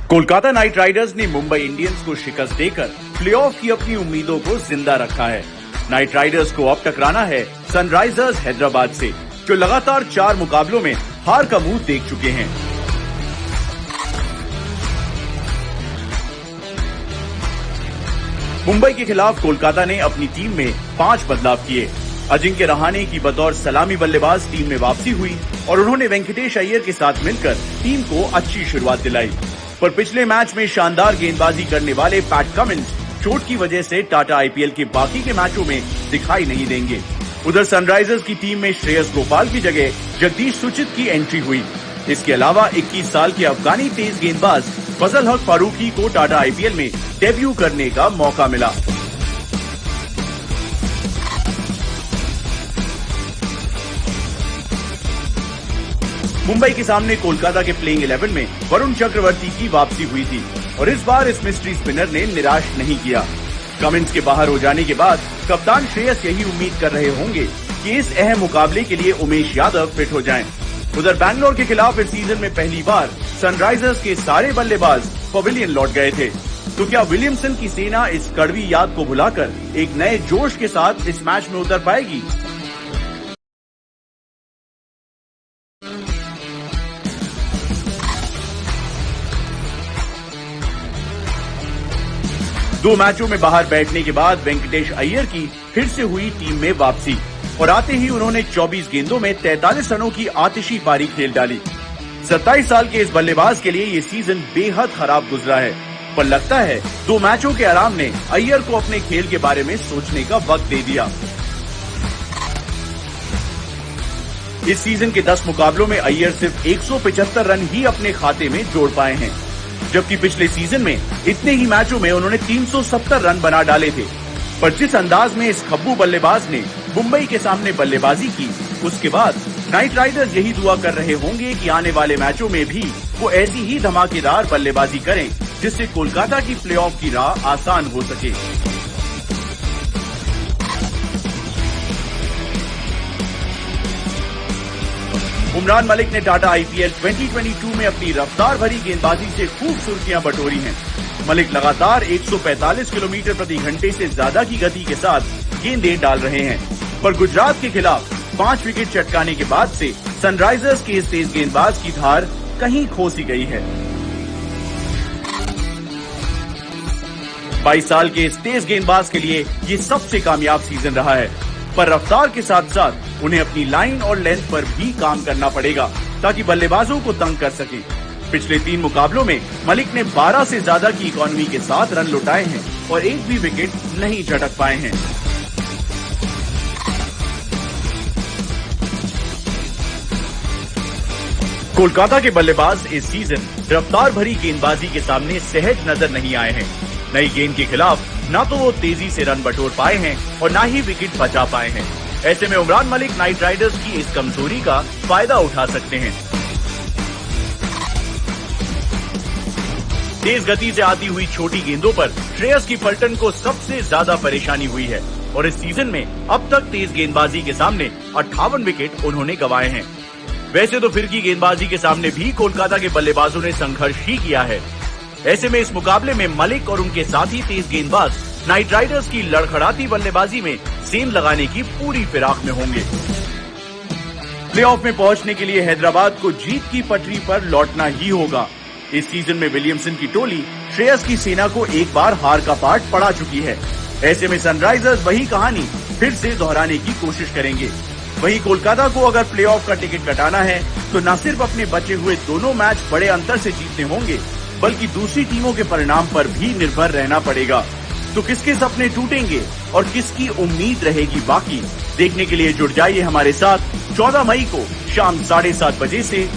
Kolkata night Riders ने Mumbai Indians को शिकस्त देकर प्लेऑफ की अपनी उम्मीदों को जिंदा रखा है। नाइट राइडर्स को अब टकराना है सनराइजर्स हैदराबाद से, जो लगातार 4 मुकाबलों में हार का मुंह देख चुके हैं। मुंबई के खिलाफ कोलकाता ने अपनी टीम में 5 बदलाव किए। अजिंक्य रहाणे की बतौर सलामी बल्लेबाज टीम में वापसी हुई और उन्होंने वेंकटेश अय्यर के साथ मिलकर टीम को अच्छी शुरुआत दिलाई। पर पिछले मैच में शानदार गेंदबाजी करने वाले पैट कमिंस चोट की वजह से टाटा आईपीएल के बाकी के मैचों में दिखाई नहीं देंगे। उधर सनराइजर्स की टीम में श्रेयस गोपाल की जगह जगदीश सुचित की एंट्री हुई। इसके अलावा 21 साल के अफगानी तेज गेंदबाज फजल हक फारूकी को टाटा आईपीएल में डेब्यू करने का मौका मिला। मुंबई के सामने कोलकाता के प्लेइंग 11 में वरुण चक्रवर्ती की वापसी हुई थी और इस बार इस मिस्ट्री स्पिनर ने निराश नहीं किया। कमिंस के बाहर हो जाने के बाद कप्तान श्रेयस यही उम्मीद कर रहे होंगे कि इस अहम मुकाबले के लिए उमेश यादव फिट हो जाएं। उधर बैंगलोर के खिलाफ इस सीजन में पहली बार सनराइजर्स के सारे बल्लेबाज पवेलियन लौट गए थे। तो क्या विलियमसन की सेना इस कड़वी याद को भुलाकर एक नए जोश के साथ इस मैच में उतर पाएगी? दो मैचों में बाहर बैठने के बाद वेंकटेश अय्यर की फिर से हुई टीम में वापसी और आते ही उन्होंने 24 गेंदों में 43 रनों की आतिशी पारी खेल डाली। 27 साल के इस बल्लेबाज के लिए ये सीजन बेहद खराब गुजरा है, पर लगता है 2 मैचों के आराम ने अय्यर को अपने खेल के बारे में सोचने का वक्त दे दिया। इस सीजन के 10 मुकाबलों में अय्यर सिर्फ 175 रन ही अपने खाते में जोड़ पाए हैं, जबकि पिछले सीजन में इतने ही मैचों में उन्होंने 370 रन बना डाले थे। पर जिस अंदाज में इस खब्बू बल्लेबाज ने मुंबई के सामने बल्लेबाजी की, उसके बाद नाइट राइडर्स यही दुआ कर रहे होंगे कि आने वाले मैचों में भी वो ऐसी ही धमाकेदार बल्लेबाजी करें जिससे कोलकाता की प्लेऑफ की राह आसान हो सके। उमरान मलिक ने टाटा आईपीएल 2022 में अपनी रफ्तार भरी गेंदबाजी से खूब सुर्खियां बटोरी हैं। मलिक लगातार 145 किलोमीटर प्रति घंटे से ज्यादा की गति के साथ गेंदें डाल रहे हैं, पर गुजरात के खिलाफ 5 विकेट चटकाने के बाद से सनराइजर्स के इस तेज गेंदबाज की धार कहीं खो सी गई है। 22 साल के इस तेज गेंदबाज के लिए ये सबसे कामयाब सीजन रहा है, पर रफ्तार के साथ साथ उन्हें अपनी लाइन और लेंथ पर भी काम करना पड़ेगा ताकि बल्लेबाजों को तंग कर सके। पिछले 3 मुकाबलों में मलिक ने 12 से ज्यादा की इकॉनमी के साथ रन लुटाए हैं और एक भी विकेट नहीं झटक पाए हैं। कोलकाता के बल्लेबाज इस सीजन रफ्तार भरी गेंदबाजी के सामने सहज नजर नहीं आए हैं। नई गेंद के खिलाफ ना तो वो तेजी से रन बटोर पाए हैं और ना ही विकेट बचा पाए हैं। ऐसे में उमरान मलिक नाइट राइडर्स की इस कमजोरी का फायदा उठा सकते हैं। तेज गति से आती हुई छोटी गेंदों पर श्रेयस की पलटन को सबसे ज्यादा परेशानी हुई है और इस सीजन में अब तक तेज गेंदबाजी के सामने 58 विकेट उन्होंने गंवाए हैं। वैसे तो फिरकी गेंदबाजी के सामने भी कोलकाता के बल्लेबाजों ने संघर्ष ही किया है। ऐसे में इस मुकाबले में मलिक और उनके साथी तेज गेंदबाज नाइट राइडर्स की लड़खड़ाती बल्लेबाजी में सेंध लगाने की पूरी फिराक में होंगे। प्लेऑफ में पहुंचने के लिए हैदराबाद को जीत की पटरी पर लौटना ही होगा। इस सीजन में विलियमसन की टोली श्रेयस की सेना को एक बार हार का पाठ पड़ा चुकी है। ऐसे में सनराइजर्स वही कहानी फिर से दोहराने की कोशिश करेंगे। वहीं कोलकाता को अगर प्लेऑफ का टिकट कटाना है तो न सिर्फ अपने बचे हुए दोनों मैच बड़े अंतर से जीतने होंगे, बल्कि दूसरी टीमों के परिणाम पर भी निर्भर रहना पड़ेगा। तो किसके सपने टूटेंगे और किसकी उम्मीद रहेगी बाकी, देखने के लिए जुड़ जाइए हमारे साथ 14 मई को शाम 7:30 बजे से।